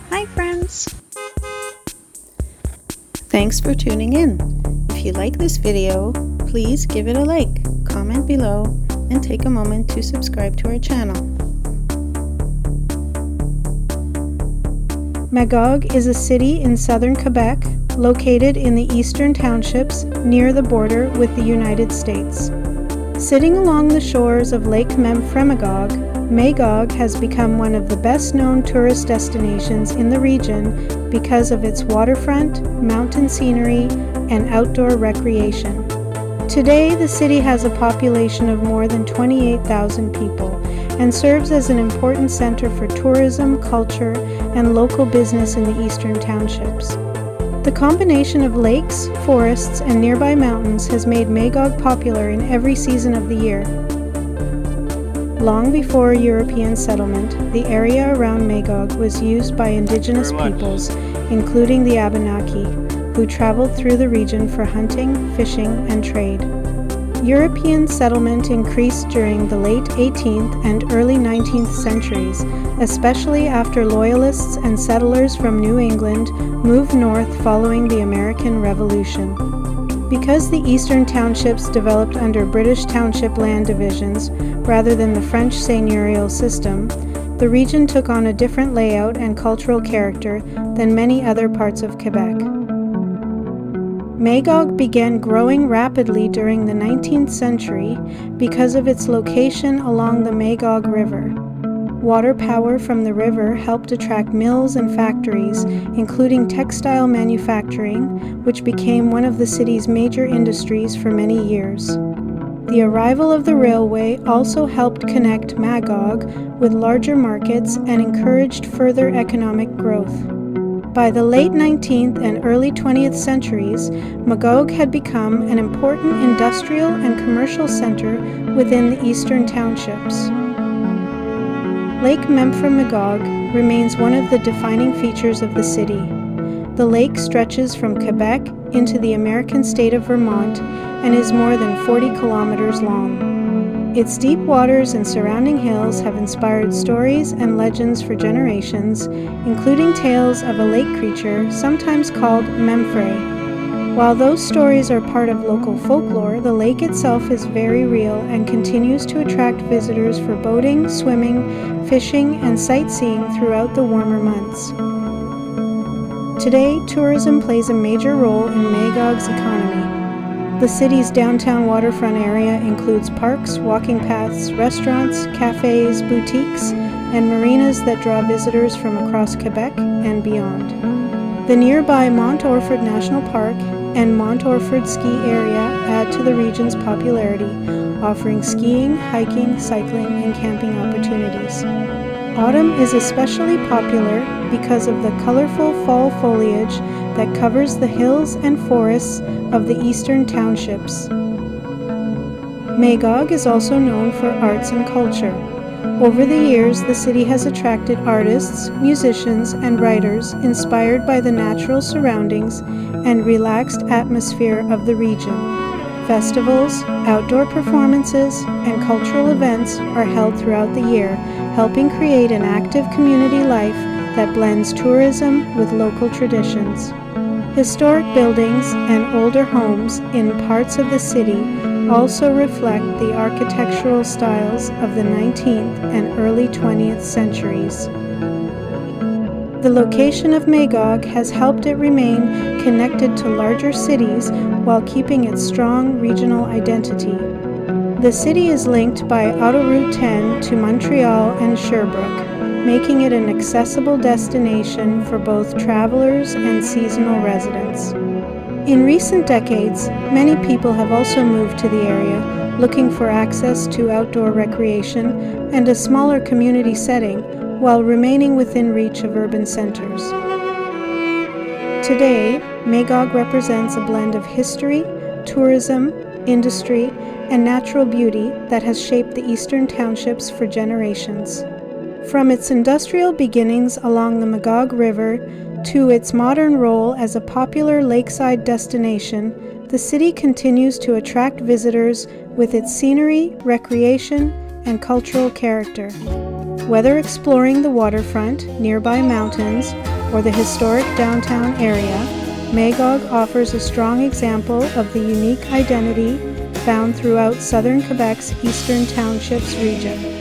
Hi friends! Thanks for tuning in. If you like this video, please give it a like, comment below, and take a moment to subscribe to our channel. Magog is a city in southern Quebec, located in the Eastern Townships near the border with the United States. Sitting along the shores of Lake Memphremagog, Magog has become one of the best-known tourist destinations in the region because of its waterfront, mountain scenery, and outdoor recreation. Today, the city has a population of more than 28,000 people and serves as an important center for tourism, culture, and local business in the Eastern Townships. The combination of lakes, forests, and nearby mountains has made Magog popular in every season of the year. Long before European settlement, the area around Magog was used by indigenous peoples, including the Abenaki, who traveled through the region for hunting, fishing, and trade. European settlement increased during the late 18th and early 19th centuries, especially after loyalists and settlers from New England moved north following the American Revolution. Because the Eastern Townships developed under British township land divisions rather than the French seigneurial system, the region took on a different layout and cultural character than many other parts of Quebec. Magog began growing rapidly during the 19th century because of its location along the Magog River. Water power from the river helped attract mills and factories, including textile manufacturing, which became one of the city's major industries for many years. The arrival of the railway also helped connect Magog with larger markets and encouraged further economic growth. By the late 19th and early 20th centuries, Magog had become an important industrial and commercial center within the Eastern Townships. Lake Memphremagog remains one of the defining features of the city. The lake stretches from Quebec into the American state of Vermont and is more than 40 kilometers long. Its deep waters and surrounding hills have inspired stories and legends for generations, including tales of a lake creature sometimes called Memphrey. While those stories are part of local folklore, the lake itself is very real and continues to attract visitors for boating, swimming, fishing, and sightseeing throughout the warmer months. Today, tourism plays a major role in Magog's economy. The city's downtown waterfront area includes parks, walking paths, restaurants, cafes, boutiques, and marinas that draw visitors from across Quebec and beyond. The nearby Mont Orford National Park and Mont Orford Ski Area add to the region's popularity, offering skiing, hiking, cycling, and camping opportunities. Autumn is especially popular because of the colorful fall foliage that covers the hills and forests of the Eastern Townships. Magog is also known for arts and culture. Over the years, the city has attracted artists, musicians, and writers inspired by the natural surroundings and relaxed atmosphere of the region. Festivals, outdoor performances, and cultural events are held throughout the year, helping create an active community life that blends tourism with local traditions. Historic buildings and older homes in parts of the city also reflect the architectural styles of the 19th and early 20th centuries. The location of Magog has helped it remain connected to larger cities while keeping its strong regional identity. The city is linked by Autoroute 10 to Montreal and Sherbrooke, making it an accessible destination for both travelers and seasonal residents. In recent decades, many people have also moved to the area, looking for access to outdoor recreation and a smaller community setting while remaining within reach of urban centers. Today, Magog represents a blend of history, tourism, industry, and natural beauty that has shaped the Eastern Townships for generations. From its industrial beginnings along the Magog River to its modern role as a popular lakeside destination, the city continues to attract visitors with its scenery, recreation, and cultural character. Whether exploring the waterfront, nearby mountains, or the historic downtown area, Magog offers a strong example of the unique identity found throughout southern Quebec's Eastern Townships region.